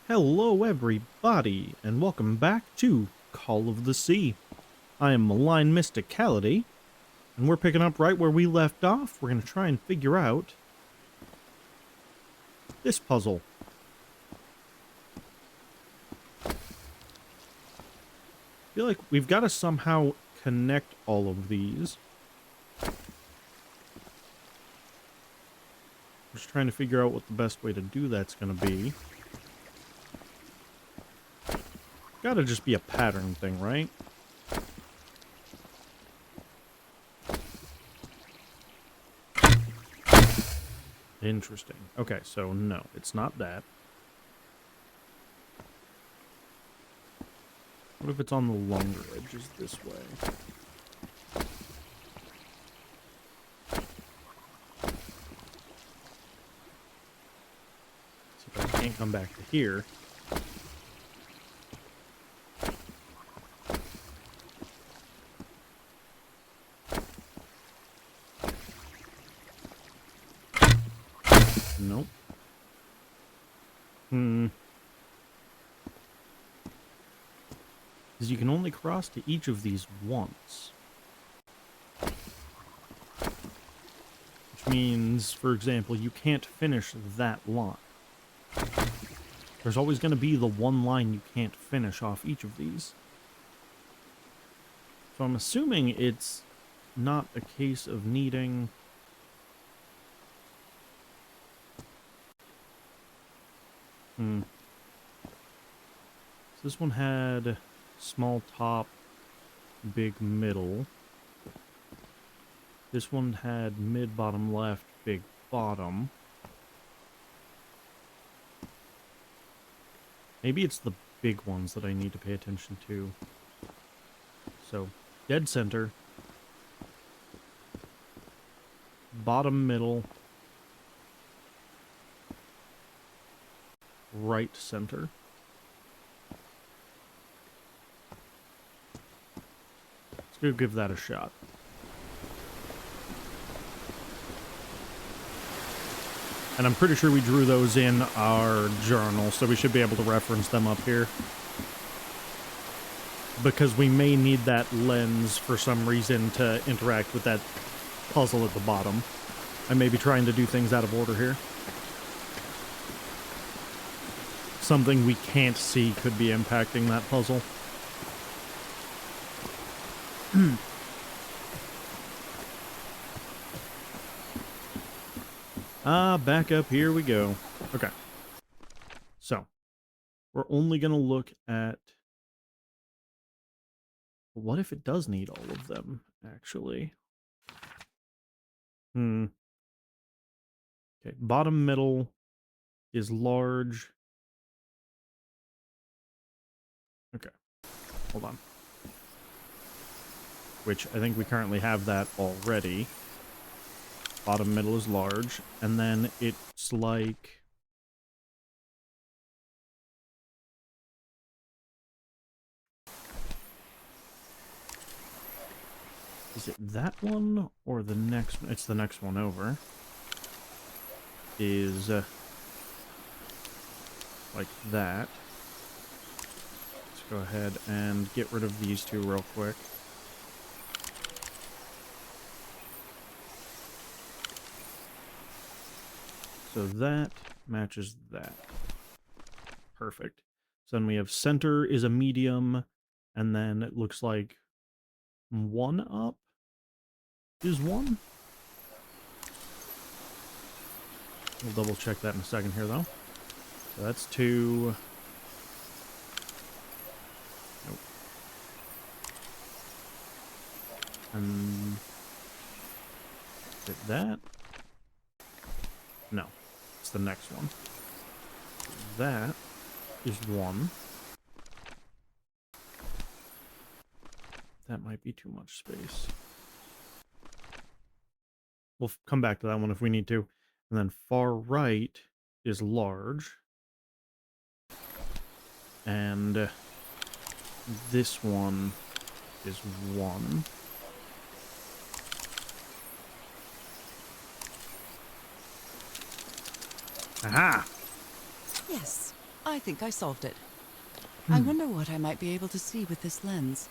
Hello everybody, and welcome back to Call of the Sea. I am Malign Mysticality, and we're picking up right where we left off. We're going to try and figure out this puzzle. I feel like we've got to somehow connect all of these. I'm just trying to figure out what the best way to do that's going to be. Gotta just be a pattern thing, right? Interesting. Okay, so no, it's not that. What if it's on the longer edges this way? See if I can't come back to here. Nope. Because you can only cross to each of these once. Which means, for example, you can't finish that line. There's always going to be the one line you can't finish off each of these. So I'm assuming it's not a case of needing... So this one had small top, big middle. This one had mid, bottom, left, big, bottom. Maybe it's the big ones that I need to pay attention to. So, dead center. Bottom, middle. Right center. Let's go give that a shot. And I'm pretty sure we drew those in our journal, so we should be able to reference them up here. Because we may need that lens for some reason to interact with that puzzle at the bottom. I may be trying to do things out of order here. Something we can't see could be impacting that puzzle. Back up, here we go. Okay. So, we're only going to look at... What if it does need all of them, actually? Okay, bottom middle is large. Okay, hold on. Which I think we currently have that already. Bottom middle is large, and then it's like... Is it that one or the next one? It's the next one over. Is like that. Let's go ahead and get rid of these two real quick. So that matches that. Perfect. So then we have center is a medium, and then it looks like one up is one. We'll double check that in a second here, though. So that's two. Nope. And is it that? No, it's the next one. That is one. That might be too much space. We'll come back to that one if we need to. And then far right is large. And this one is one. Aha! Yes, I think I solved it. I wonder what I might be able to see with this lens.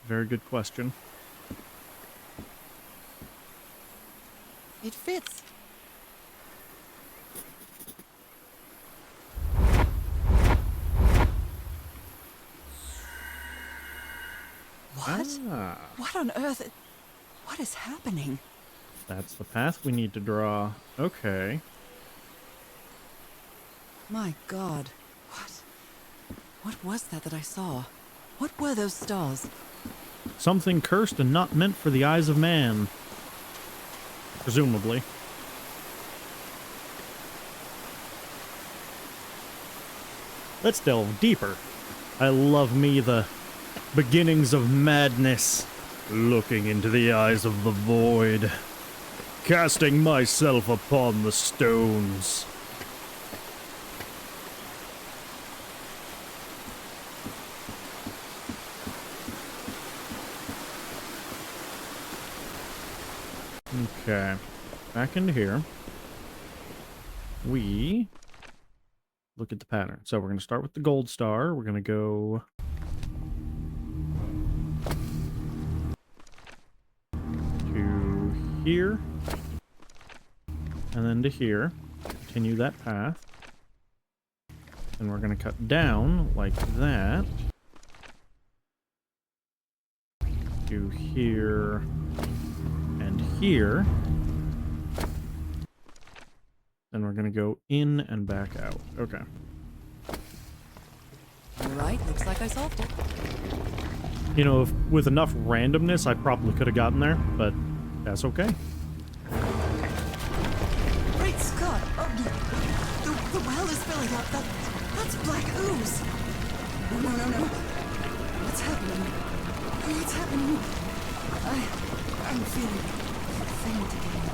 Very good question. It fits. What? Ah, What on earth? What is happening? that's the path we need to draw. Okay. My God. What was that I saw? What were those stars? Something cursed and not meant for the eyes of man. Presumably. Let's delve deeper. I love me the beginnings of madness. Looking into the eyes of the void. Casting myself upon the stones. Okay, back into here. We look at the pattern. So we're going to start with the gold star. We're going to go to here, and then to here. Continue that path. And we're going to cut down like that. To here and here. Then we're going to go in and back out. Okay. All right, looks like I solved it. You know, if, with enough randomness, I probably could have gotten there, but that's okay. Great Scott! Oh, the well is filling up. That's black ooze. No. What's happening? What's happening? I'm feeling faint again.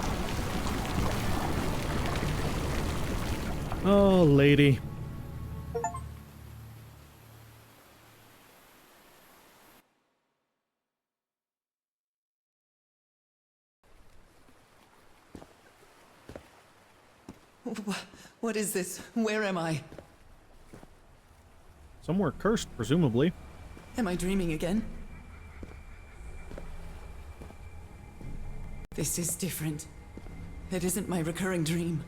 Oh, lady. What is this? Where am I? Somewhere cursed, presumably. Am I dreaming again? This is different. It isn't my recurring dream.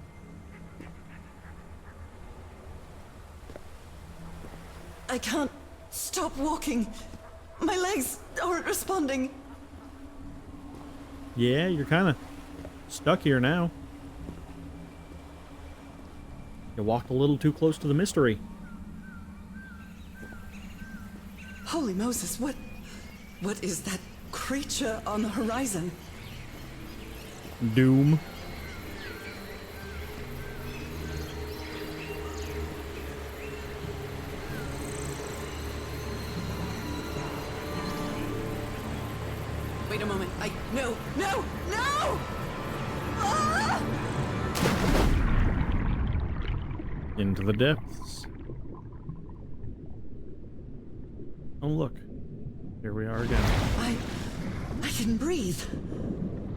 I can't stop walking. My legs aren't responding. Yeah, you're kind of stuck here now. You walked a little too close to the mystery. Holy Moses, what is that creature on the horizon? Doom. Wait a moment. No! Ah! Into the depths. Oh, look. Here we are again. I can breathe.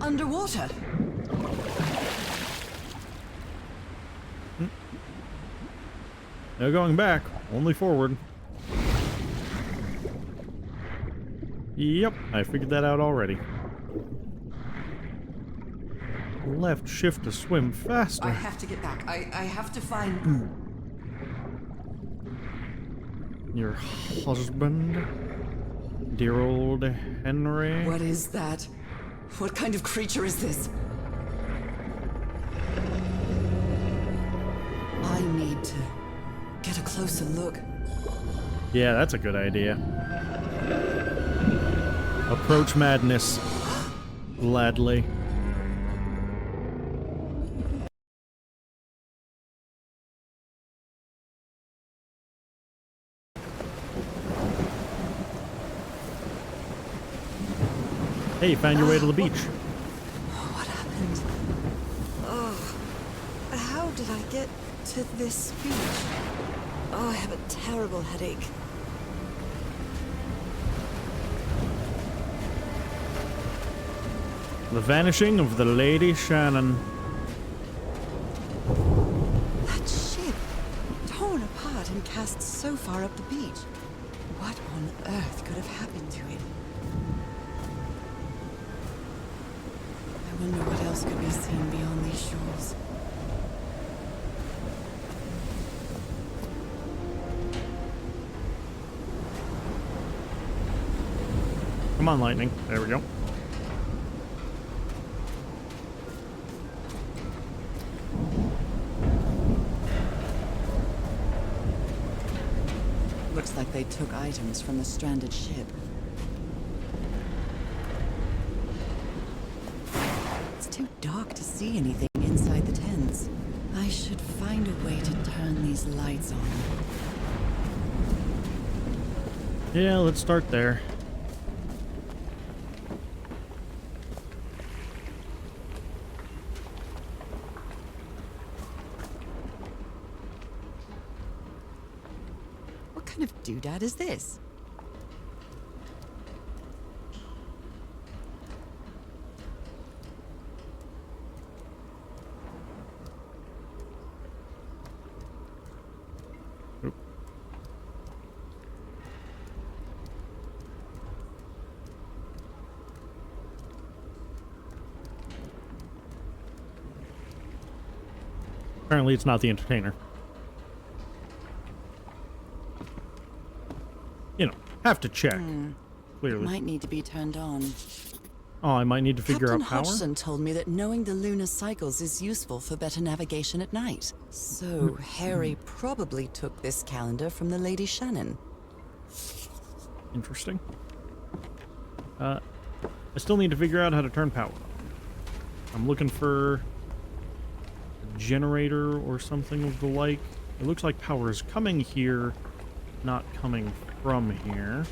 Underwater. No going back, only forward. Yep, I figured that out already. Left shift to swim faster. I have to get back. I have to find... Your husband? Dear old Henry? What is that? What kind of creature is this? I need to get a closer look. Yeah, that's a good idea. Approach madness. Gladly. Hey, you found your way to the beach. What happened? Oh, how did I get to this beach? Oh, I have a terrible headache. The vanishing of the Lady Shannon. torn apart and cast so far up the beach. What on earth could have happened to it? I wonder what else could be seen beyond these shores. Come on, lightning. There we go. Looks like they took items from the stranded ship. It's too dark to see anything inside the tents. I should find a way to turn these lights on. Yeah, let's start there. What kind of doodad is this? Oop. Apparently it's not the entertainer. You know, have to check. It Clearly. might need to be turned on. Oh, I might need to figure Captain out power? Hodgson told me that knowing the lunar cycles is useful for better navigation at night. So Harry probably took this calendar from the Lady Shannon. Interesting. I still need to figure out how to turn power on. I'm looking for a generator or something of the like. It looks like power is coming here, not coming from here.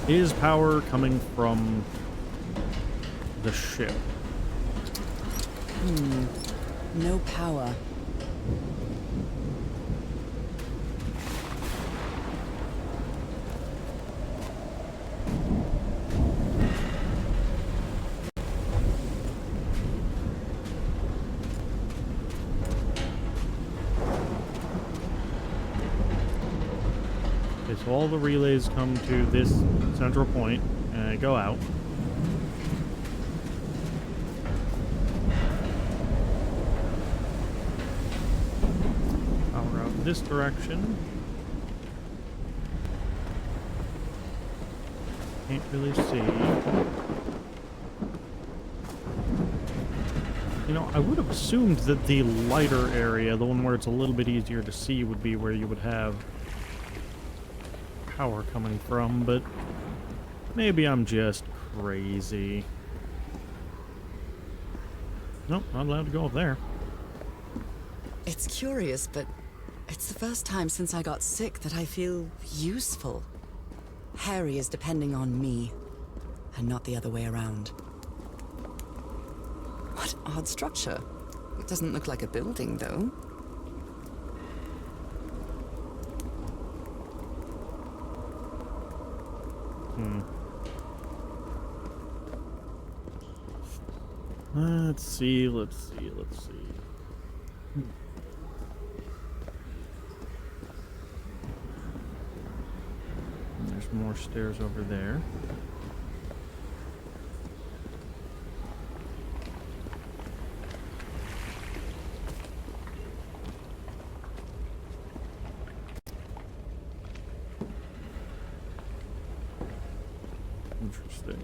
Is power coming from the ship? No power. Okay, so all the relays come to this central point and go out. Power out this direction. Can't really see. You know, I would have assumed that the lighter area, the one where it's a little bit easier to see, would be where you would have power coming from, but maybe I'm just crazy. Nope, not allowed to go up there. It's curious, but it's the first time since I got sick that I feel useful. Harry is depending on me, and not the other way around. What odd structure. It doesn't look like a building, though. Let's see. And there's more stairs over there. Interesting.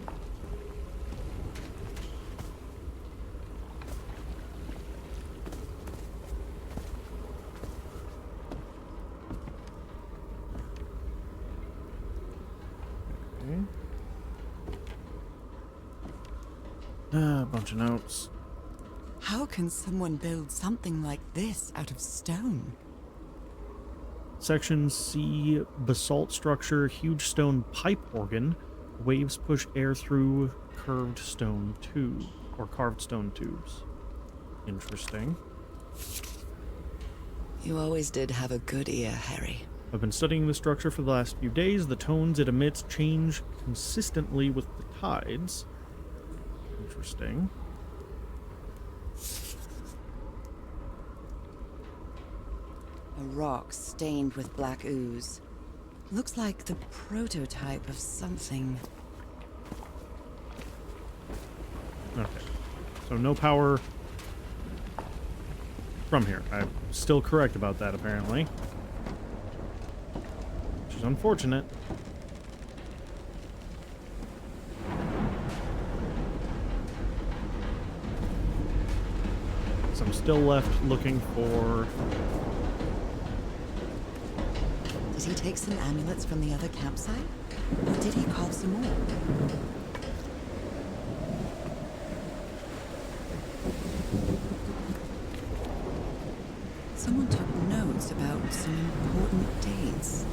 A bunch of notes. How can someone build something like this out of stone? Section C, basalt structure, huge stone pipe organ. Waves push air through curved stone tube, or carved stone tubes. Interesting. You always did have a good ear, Harry. I've been studying the structure for the last few days. The tones it emits change consistently with the tides. Interesting. rock stained with black ooze. Looks like the prototype of something. Okay. So no power from here. I'm still correct about that, apparently. Which is unfortunate. So I'm still left looking for... Did he take some amulets from the other campsite? Or did he carve some more? Someone took notes about some important dates.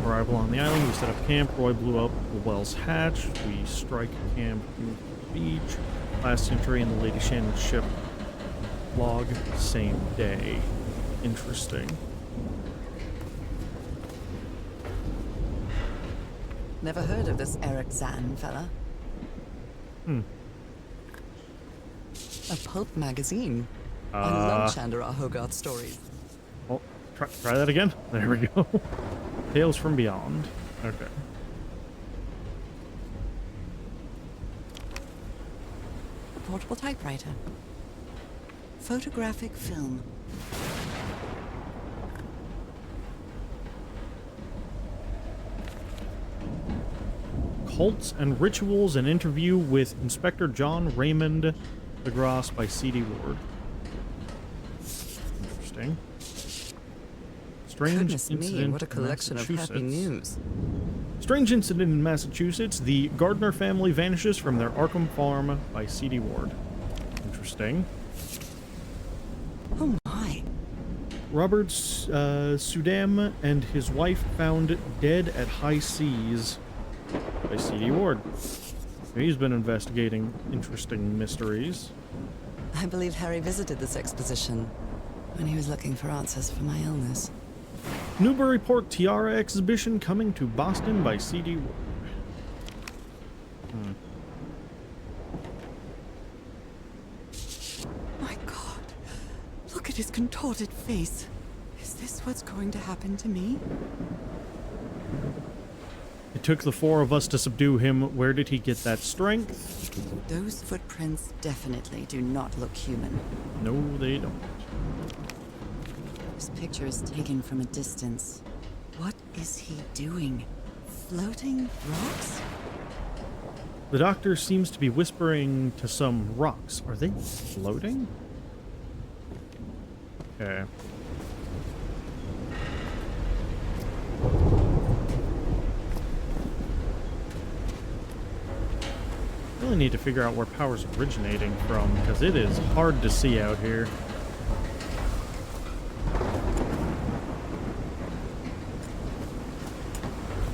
Arrival on the island, we set up camp. Roy blew up the well's hatch. We strike camp to the beach. Last entry in the Lady Shannon ship log, same day. Interesting. Never heard of this Eric Zahn fella. A pulp magazine. I love Chandra Hogarth stories. Oh, try that again. There we go. Tales from Beyond. Okay. A portable typewriter. Photographic film. Cults and Rituals, an interview with Inspector John Raymond DeGrasse by C.D. Ward. Interesting. Strange Goodness incident me, what a in collection of happy Massachusetts. news. Strange incident in Massachusetts. The Gardner family vanishes from their Arkham farm by C.D. Ward. Interesting. Oh my. Robert Sudam and his wife found dead at high seas by C.D. Ward. He's been investigating interesting mysteries. I believe Harry visited this exposition when he was looking for answers for my illness. Newburyport Tiara exhibition coming to Boston by C.D. Ward. My God, look at his contorted face. Is this what's going to happen to me? It took the four of us to subdue him. Where did he get that strength? Those footprints definitely do not look human. No, they don't. This picture is taken from a distance. What is he doing? Floating rocks? The doctor seems to be whispering to some rocks. Are they floating? Okay. Really need to figure out where power's originating from, because it is hard to see out here.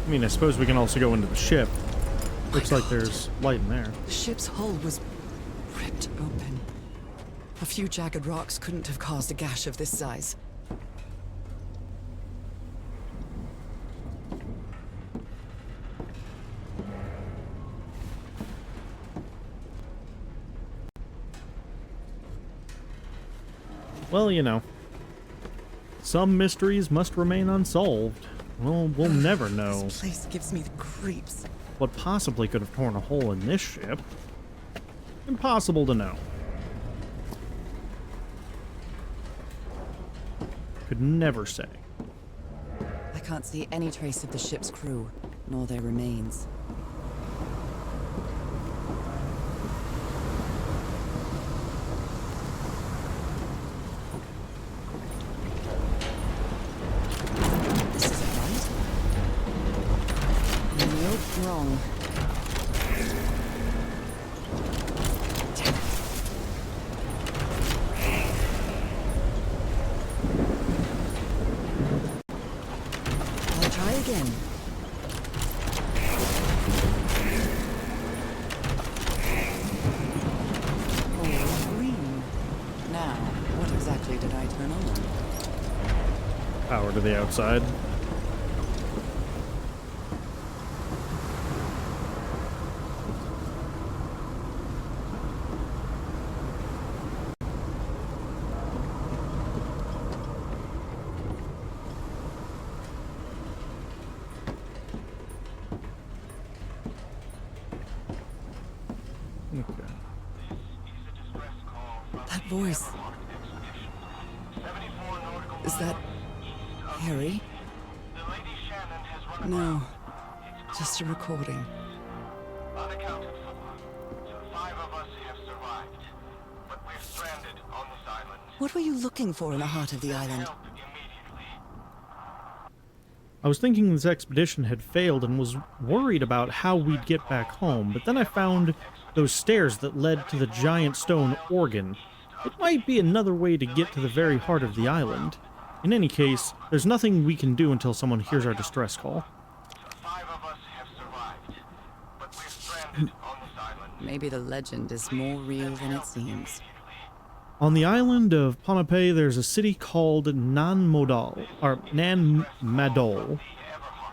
I mean, I suppose we can also go into the ship. Looks like there's light in there. The ship's hull was ripped open. A few jagged rocks couldn't have caused a gash of this size. Well, you know, some mysteries must remain unsolved. Well, we'll never know This place gives me the creeps. what possibly could have torn a hole in this ship. Impossible to know. Could never say. I can't see any trace of the ship's crew, nor their remains. This isn't right. Nope, wrong. Damn it. I'll try again. Oh, green. Now, what exactly did I turn on? Power to the outside. voice? Is that Harry? No, just a recording. Unaccounted for. 5 of us have survived, but we're stranded on this island. What were you looking for in the heart of the island? Help immediately. I was thinking this expedition had failed and was worried about how we'd get back home, but then I found those stairs that led to the giant stone organ. It might be another way to get to the very heart of the island. In any case, there's nothing we can do until someone hears our distress call. 5 of us have survived, but we're stranded on this island. Maybe the legend is more real than it seems. On the island of Pohnpei, there's a city called Nanmadol,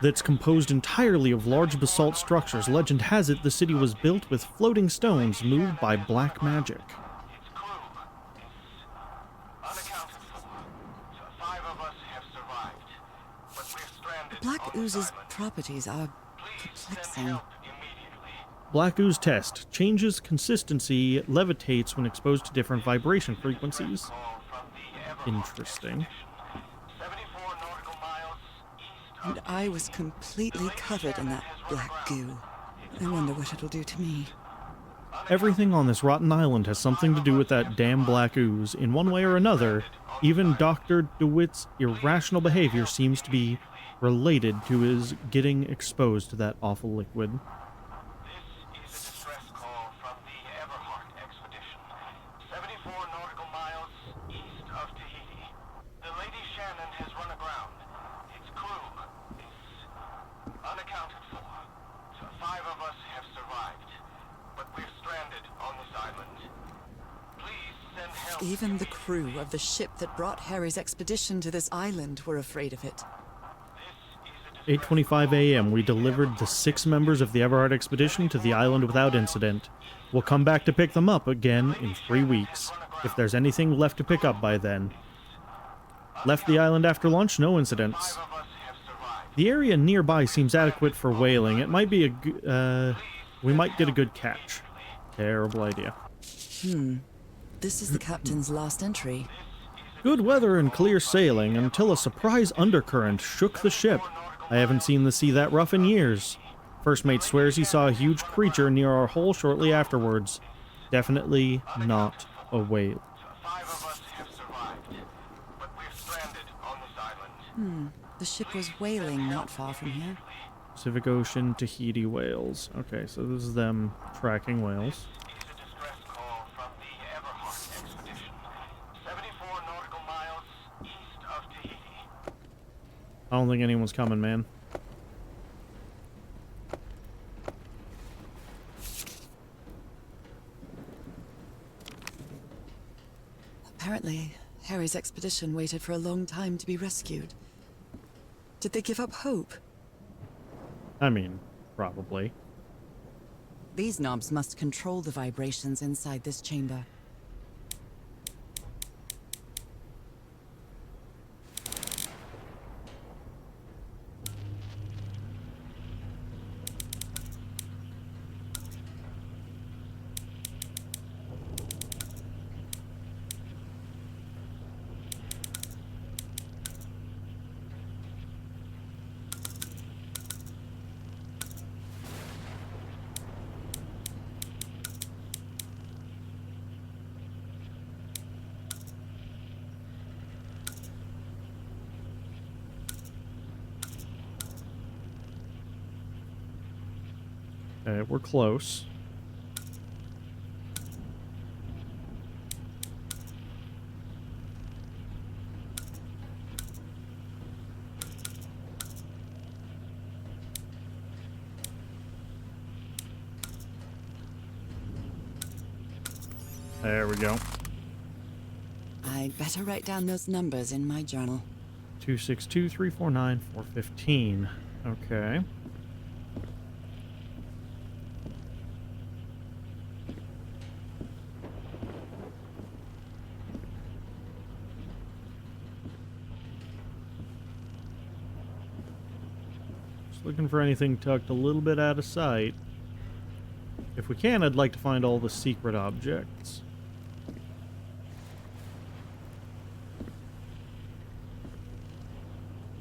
that's composed entirely of large basalt structures. Legend has it the city was built with floating stones moved by black magic. Its crew is unaccounted for. 5 of us have survived, but we're stranded Black on this Ooze's island. properties are Please send perplexing. help immediately. Black Ooze test changes consistency, levitates when exposed to different vibration frequencies. Call from the Everhard Interesting. 74 nautical miles east And I was completely covered in that black goo. I wonder what it'll do to me. Everything on this rotten island has something to do with that damn Black Ooze. In one way or another, even Dr. DeWitt's irrational behavior seems to be related to his getting exposed to that awful liquid. This is a distress call from the Everhard expedition. 74 nautical miles east of Tahiti. The Lady Shannon has run aground. Its crew is unaccounted for. 5 of us have survived, but we're stranded on this island. Please send help. Even the crew of the ship that brought Harry's expedition to this island were afraid of it. 8:25 a.m. We delivered the 6 members of the Everhard expedition to the island without incident. We'll come back to pick them up again in 3 weeks, if there's anything left to pick up by then. Left the island after lunch, no incidents. 5 of us have survived. The area nearby seems adequate for whaling. It might be we might get a good catch. Terrible idea. This is the captain's last entry. Good weather and clear sailing until a surprise undercurrent shook the ship. I haven't seen the sea that rough in years. First mate swears he saw a huge creature near our hull shortly afterwards. Definitely not a whale. 5 of us have survived, but we're stranded on this island. The ship was whaling not far from here. Pacific Ocean, Tahiti whales. Okay, so this is them tracking whales. Is a distress call from the Everhard expedition. 74 nautical miles east of Tahiti. I don't think anyone's coming, man. Apparently, Harry's expedition waited for a long time to be rescued. Did they give up hope? I mean, probably. These knobs must control the vibrations inside this chamber. Okay, we're close. There we go. I'd better write down those numbers in my journal. 262 349 415. Okay. Just looking for anything tucked a little bit out of sight. If we can, I'd like to find all the secret objects.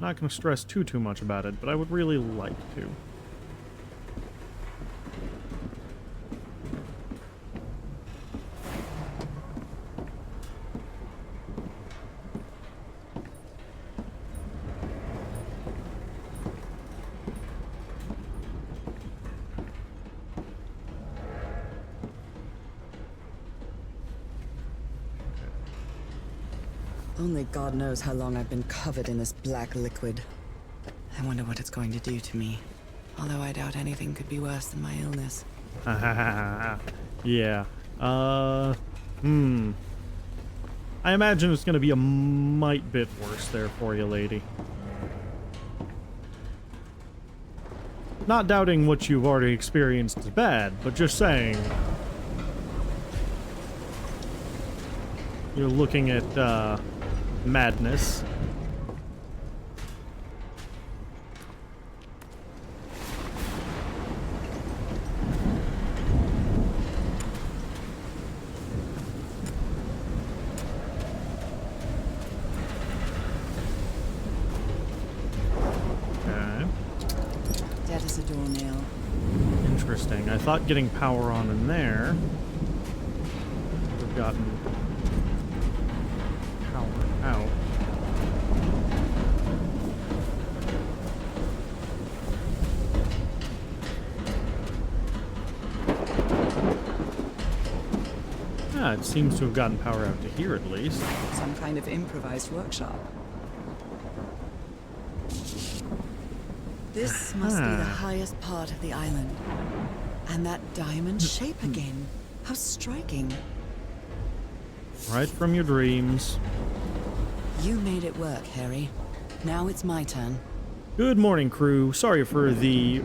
Not going to stress too much about it, but I would really like to. Only God knows how long I've been covered in this black liquid. I wonder what it's going to do to me. Although I doubt anything could be worse than my illness. Yeah. I imagine it's going to be a mite bit worse there for you, lady. Not doubting what you've already experienced is bad, but just saying. You're looking at, madness. Dead as a doornail. Interesting. I thought getting power on in there would have gotten power out. Ah, it seems to have gotten power out to here at least. Some kind of improvised workshop. This must be the highest part of the island. And that diamond shape again. How striking. Right from your dreams. You made it work, Harry. Now it's my turn. Good morning, crew. Sorry for the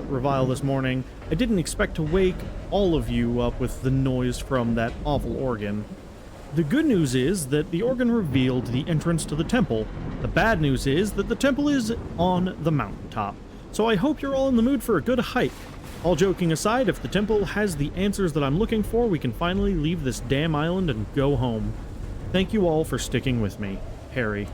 revile this morning. I didn't expect to wake all of you up with the noise from that awful organ. The good news is that the organ revealed the entrance to the temple. The bad news is that the temple is on the mountaintop. So I hope you're all in the mood for a good hike. All joking aside, if the temple has the answers that I'm looking for, we can finally leave this damn island and go home. Thank you all for sticking with me. Harry.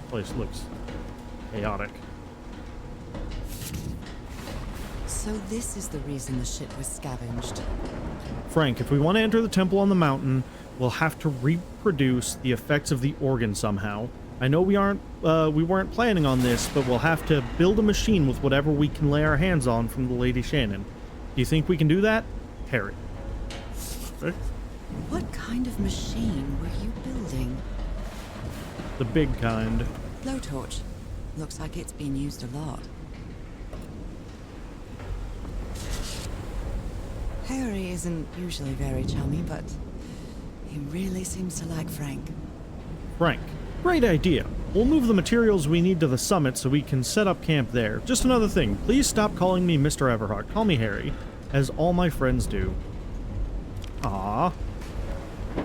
Place looks chaotic. So this is the reason the shit was scavenged. Frank, if we want to enter the temple on the mountain, we'll have to reproduce the effects of the organ somehow. I know we weren't planning on this, but we'll have to build a machine with whatever we can lay our hands on from the Lady Shannon. Do you think we can do that? Harry. Perfect. What kind of machine were you building? The big kind. Blowtorch. Looks like it's been used a lot. Harry isn't usually very chummy, but he really seems to like Frank. Frank. Great idea. We'll move the materials we need to the summit so we can set up camp there. Just another thing. Please stop calling me Mr. Everhart. Call me Harry, as all my friends do. Ah,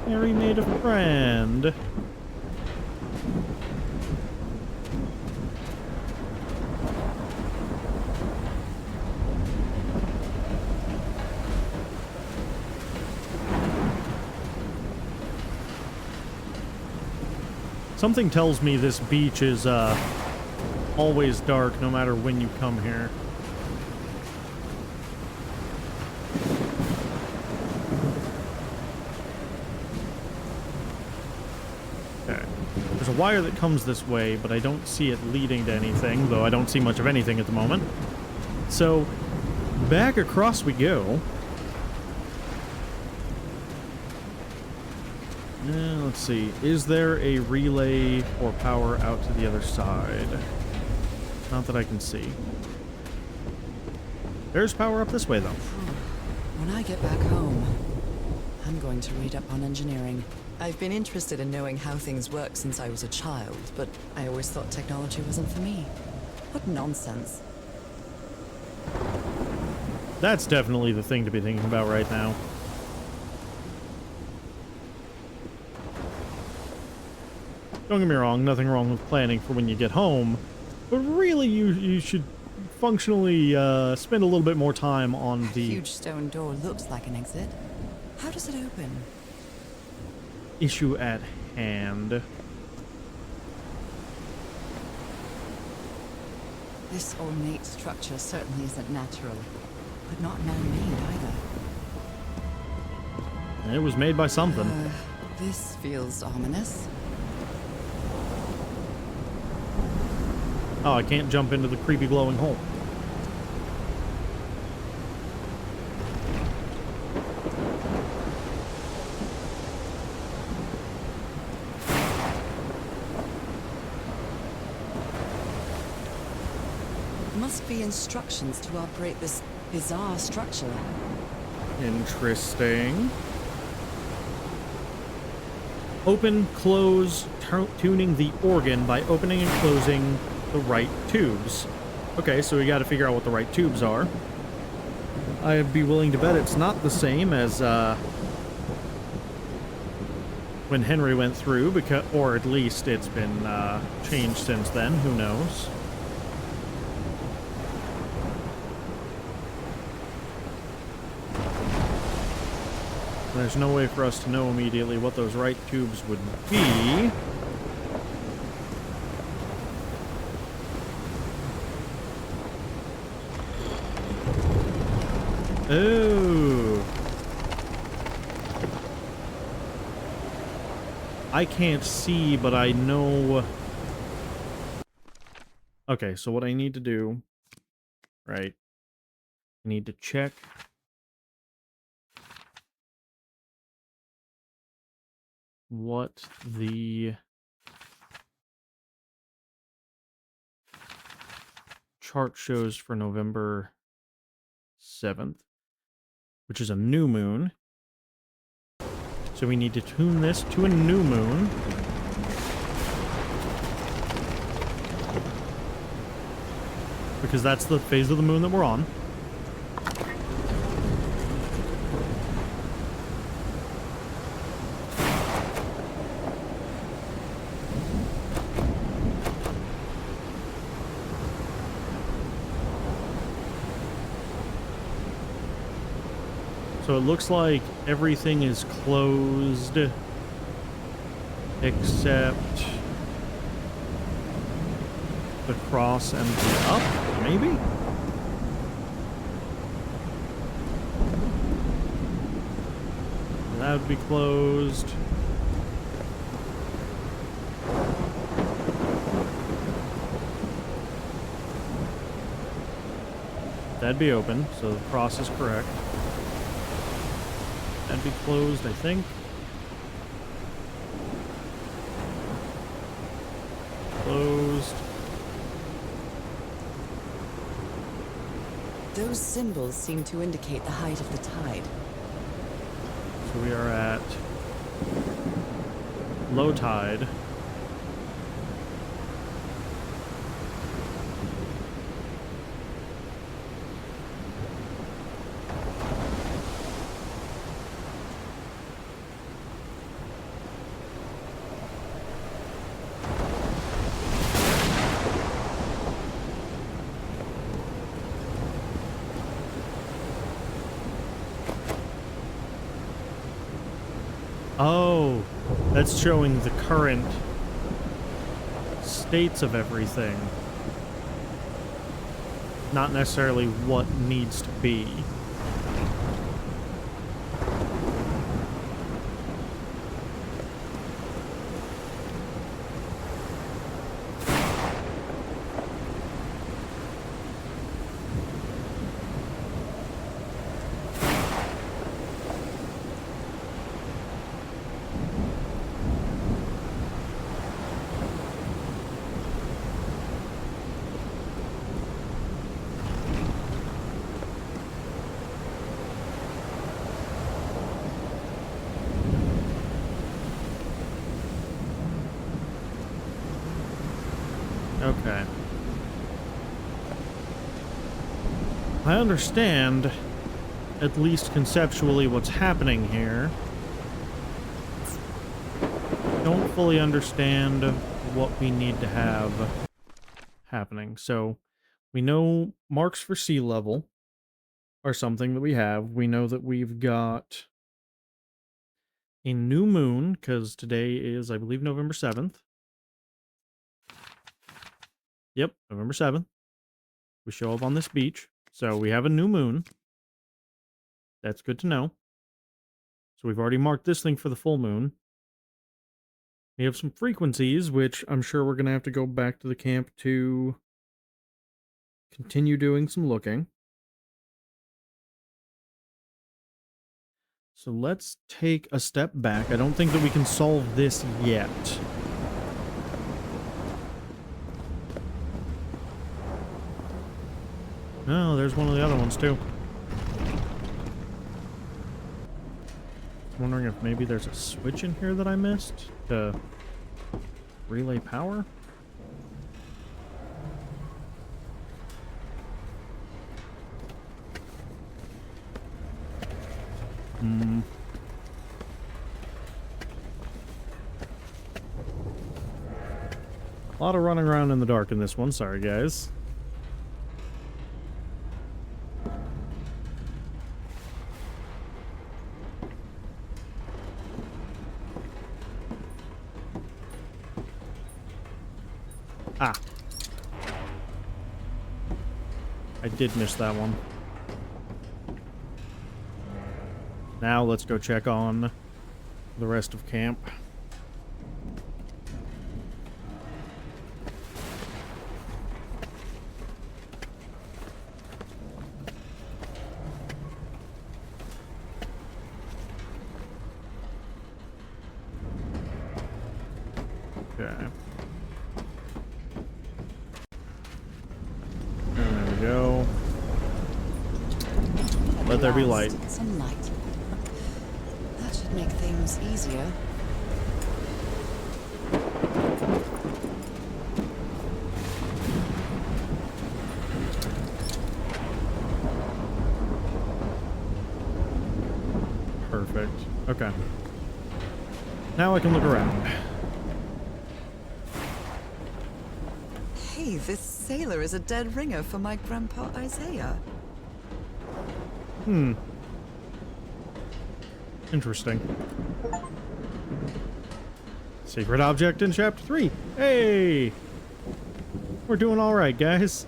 Harry made a friend. Something tells me this beach is always dark no matter when you come here. Okay. There's a wire that comes this way, but I don't see it leading to anything, though I don't see much of anything at the moment. So, back across we go. Let's see. Is there a relay or power out to the other side? Not that I can see. There's power up this way, though. When I get back home, I'm going to read up on engineering. I've been interested in knowing how things work since I was a child, but I always thought technology wasn't for me. What nonsense. That's definitely the thing to be thinking about right now. Don't get me wrong, nothing wrong with planning for when you get home, but really you should functionally spend a little bit more time on That the huge stone door looks like an exit. How does it open? issue at hand. This ornate structure certainly isn't natural, but not man-made either. It was made by something. This feels ominous. Oh, I can't jump into the creepy glowing hole. Must be instructions to operate this bizarre structure. Interesting. Open, close, tuning the organ by opening and closing the right tubes. Okay, so we got to figure out what the right tubes are. I'd be willing to bet it's not the same as when Henry went through, because, or at least it's been changed since then. Who knows? There's no way for us to know immediately what those right tubes would be. Oh. I can't see, but I know. Okay, so what I need to do, right? I need to check what the chart shows for November 7th, which is a new moon. So we need to tune this to a new moon. Because that's the phase of the moon that we're on. So it looks like everything is closed except the cross and the up, maybe? That would be closed. That'd be open, so the cross is correct. That'd be closed, I think. Closed. Those symbols seem to indicate the height of the tide. So we are at low tide. Oh, that's showing the current states of everything. Not necessarily what needs to be. Okay. I understand, at least conceptually, what's happening here. Don't fully understand what we need to have happening. So We know marks for sea level are something that we have. We know that we've got a new moon, because today is, I believe, November 7th. Yep, November 7th. We show up on this beach. So we have a new moon. That's good to know. So we've already marked this thing for the full moon. We have some frequencies, which I'm sure we're going to have to go back to the camp to continue doing some looking. So let's take a step back. I don't think that we can solve this yet. Oh, there's one of the other ones too. I'm wondering if maybe there's a switch in here that I missed to relay power. A lot of running around in the dark in this one. Sorry, guys. Ah. I did miss that one. Now let's go check on the rest of camp. Okay. There we go. Let there be light. Some light. That should make things easier. Perfect. Okay. Now I can look around. Hey, this sailor is a dead ringer for my grandpa Isaiah. Interesting. Secret object in chapter 3. Hey! We're doing alright, guys.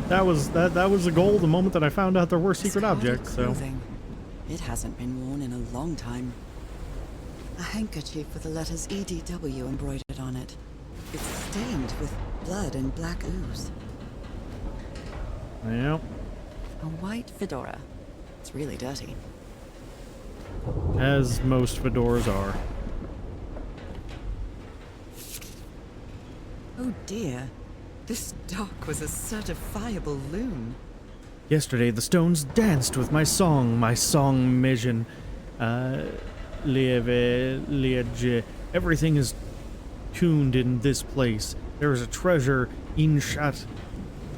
That was a goal the moment that I found out there were secret objects, so. Clothing. It hasn't been worn in a long time. A handkerchief with the letters EDW embroidered on it. It's stained with blood and black ooze. Yep. A white fedora. It's really dirty. As most fedoras are. Oh dear. This dock was a certifiable loon. Yesterday the stones danced with my song mission. Liege. Everything is tuned in this place. There is a treasure in Shat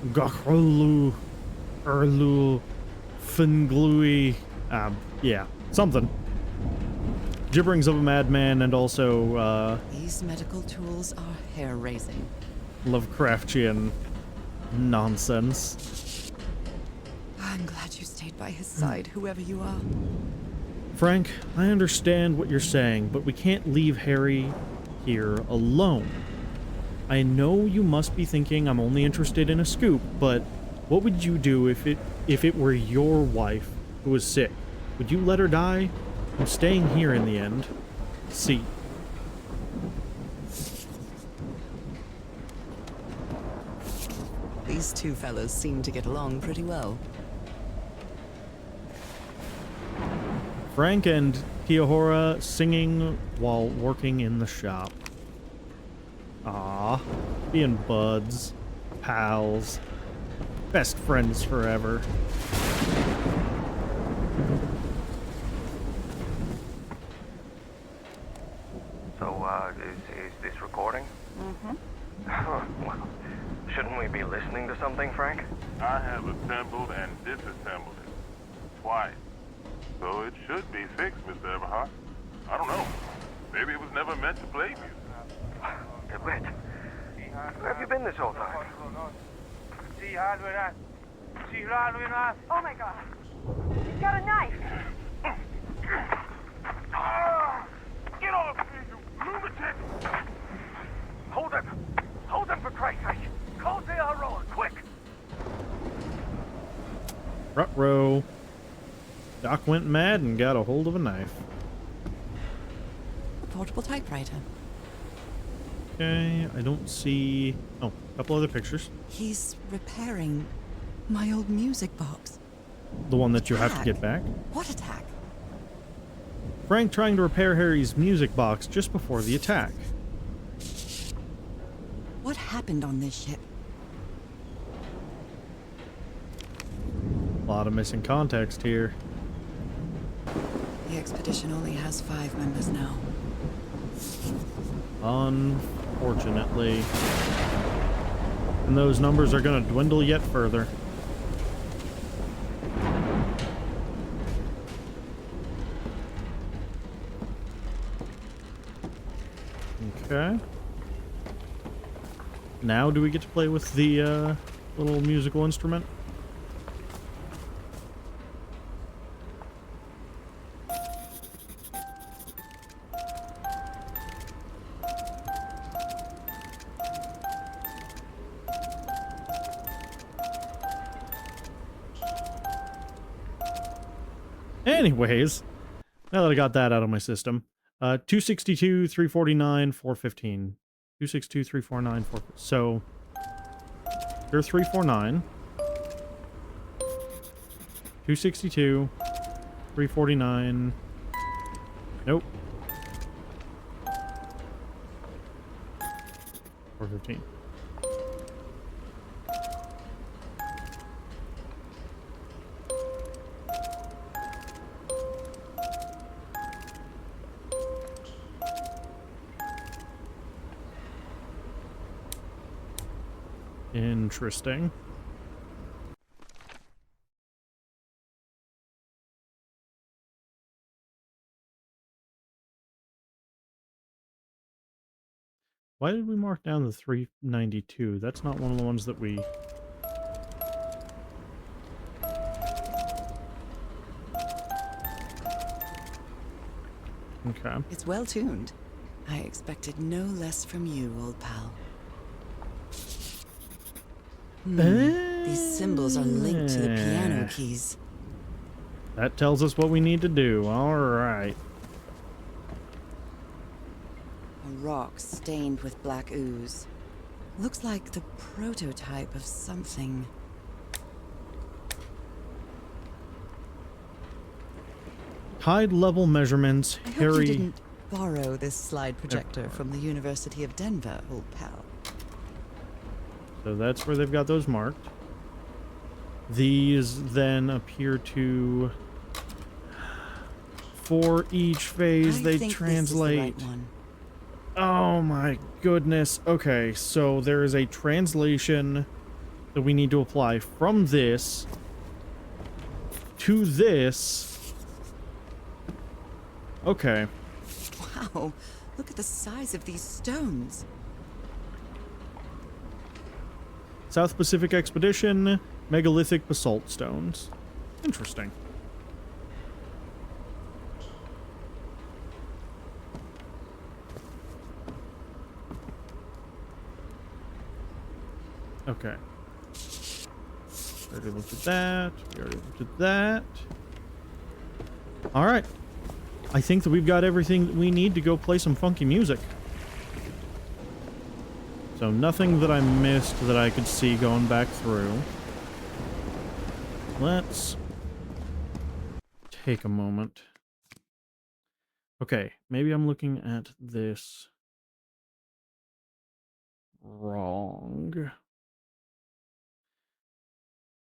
Gachrulu Erlu Finglui. Yeah, something. Gibberings of a madman, and also These medical tools are hair-raising. Lovecraftian nonsense. I'm glad you stayed by his side, whoever you are. Frank, I understand what you're saying, but we can't leave Harry here alone. I know you must be thinking I'm only interested in a scoop, but what would you do if it were your wife who was sick? Would you let her die? I'm staying here in the end. See. These two fellas seem to get along pretty well. Frank and Kiyohara singing while working in the shop. Ah, being buds, pals, best friends forever. So, is this recording? Mm-hmm. Well, shouldn't we be listening to something, Frank? I have assembled and disassembled it twice. So it should be fixed, Mr. Everhart. I don't know. Maybe it was never meant to play music. Wait. Where have you been this whole time? Oh my god. He's got a knife. Get off me, you lunatic! Hold him! Hold him for Christ's sake! Call the Aroa, quick! Ruh-roh. Doc went mad and got a hold of a knife. Portable typewriter. Okay, I don't see... Oh, a couple other pictures. He's repairing my old music box. The one that you have to Attack? get back. What attack? Frank trying to repair Harry's music box just before the attack. What happened on this ship? A lot of missing context here. The expedition only has 5 members now. Unfortunately. And those numbers are going to dwindle yet further. Okay. Now do we get to play with the little musical instrument? Anyways, now that I got that out of my system, 262, 349, 415. 262, 349, 4. So, you're 349. 262, 349. Nope. 415. Interesting. Why did we mark down the 392? That's not one of the ones that we... Okay. It's well tuned. I expected no less from you, old pal. These symbols are linked to the piano keys. That tells us what we need to do. All right. A rock stained with black ooze. Looks like the prototype of something. Tide level measurements. I hope Harry. you didn't borrow this slide projector from the University of Denver, old pal. So that's where they've got those marked. These then appear to... For each phase, I they think translate. This is the right one. Oh my goodness. Okay, so there is a translation that we need to apply from this to this. Okay. Wow, look at the size of these stones. South Pacific Expedition, megalithic basalt stones. Interesting. Okay. We already looked at that. We already looked at that. All right. I think that we've got everything that we need to go play some funky music. So nothing that I missed that I could see going back through. Let's take a moment. Okay, maybe I'm looking at this wrong.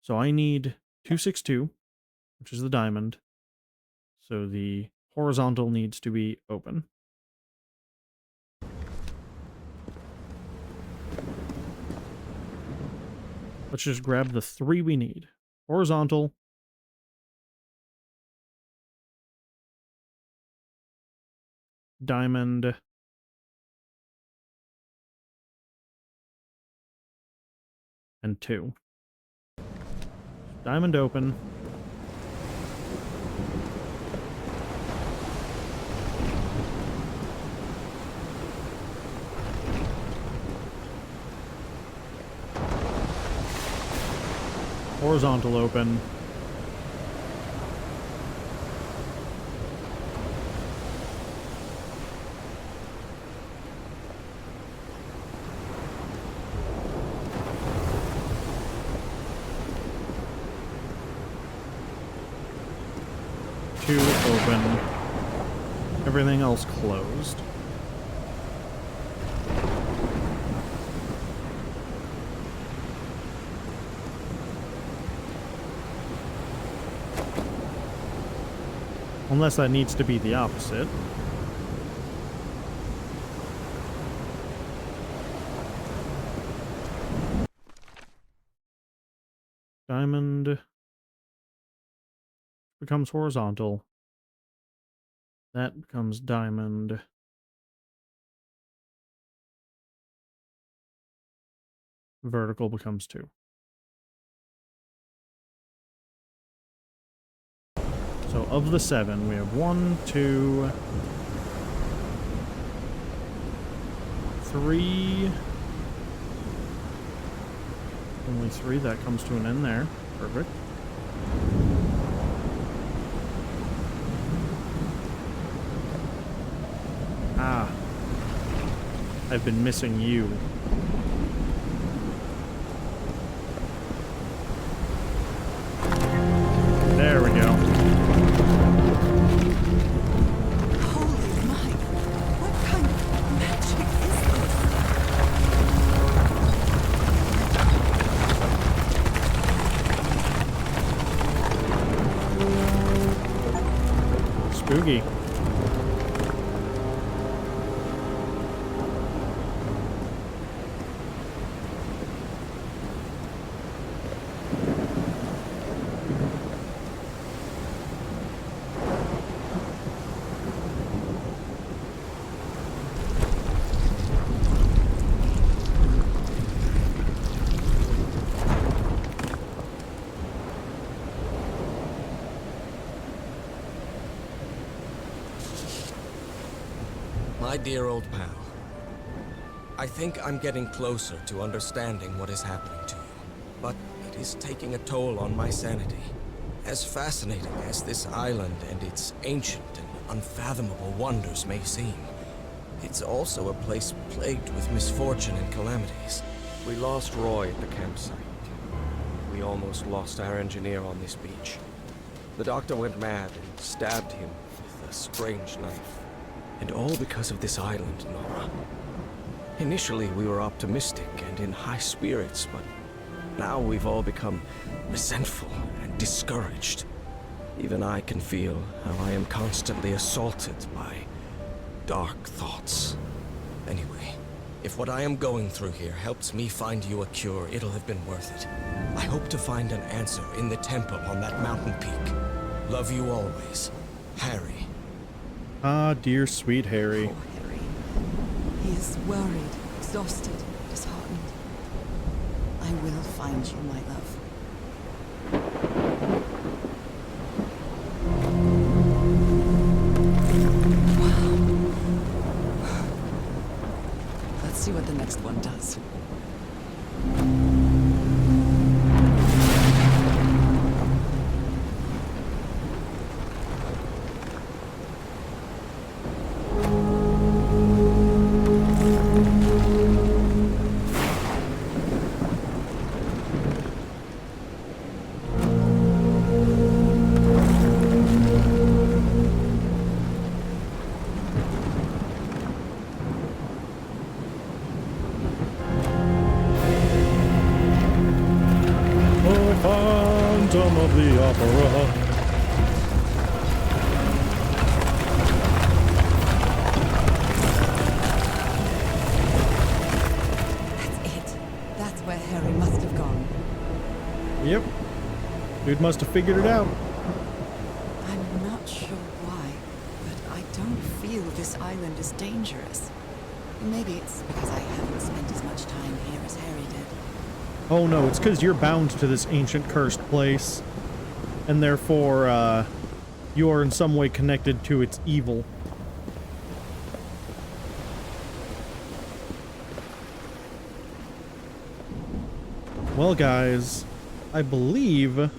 So I need 262, which is the diamond. So the horizontal needs to be open. Let's just grab the 3 we need. Horizontal. Diamond. and 2. Diamond open. Horizontal open. Two open. Everything else closed. Unless that needs to be the opposite. Diamond becomes horizontal. That becomes diamond. Vertical becomes 2. So of the 7, we have 1, 2, 3. Only 3. That comes to an end there. Perfect. Ah. I've been missing you. There we go. Holy Mike! What kind of magic is this? Spooky. My dear old pal, I think I'm getting closer to understanding what is happening to you, but it is taking a toll on my sanity. As fascinating as this island and its ancient and unfathomable wonders may seem, it's also a place plagued with misfortune and calamities. We lost Roy at the campsite. We almost lost our engineer on this beach. The doctor went mad and stabbed him with a strange knife. And all because of this island, Nora. Initially, we were optimistic and in high spirits, but now we've all become resentful and discouraged. Even I can feel how I am constantly assaulted by dark thoughts. Anyway, if what I am going through here helps me find you a cure, it'll have been worth it. I hope to find an answer in the temple on that mountain peak. Love you always, Harry. Ah, dear sweet Harry. Poor Harry. He is worried, exhausted, disheartened. I will find you, my love. Wow. Let's see what the next one does. Phantom of the Opera. That's it. That's where Harry must have gone. Yep. Dude must have figured it out. I'm not sure why, but I don't feel this island is dangerous. Maybe it's because I haven't spent as much time here as Harry did. Oh no, it's because you're bound to this ancient cursed place. And therefore, you are in some way connected to its evil. Well, guys, I believe this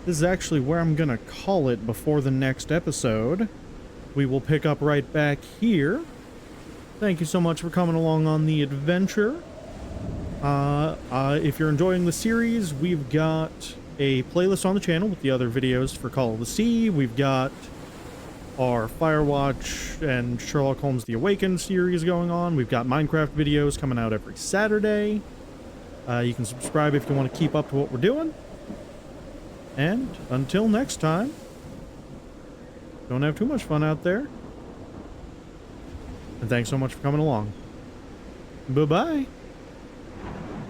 is actually where I'm gonna call it before the next episode. We will pick up right back here. Thank you so much for coming along on the adventure. If you're enjoying the series, we've got a playlist on the channel with the other videos for Call of the Sea. We've got our Firewatch and Sherlock Holmes The Awakened series going on. We've got Minecraft videos coming out every Saturday. You can subscribe if you want to keep up to what we're doing. And until next time, don't have too much fun out there. And thanks so much for coming along. Bye-bye.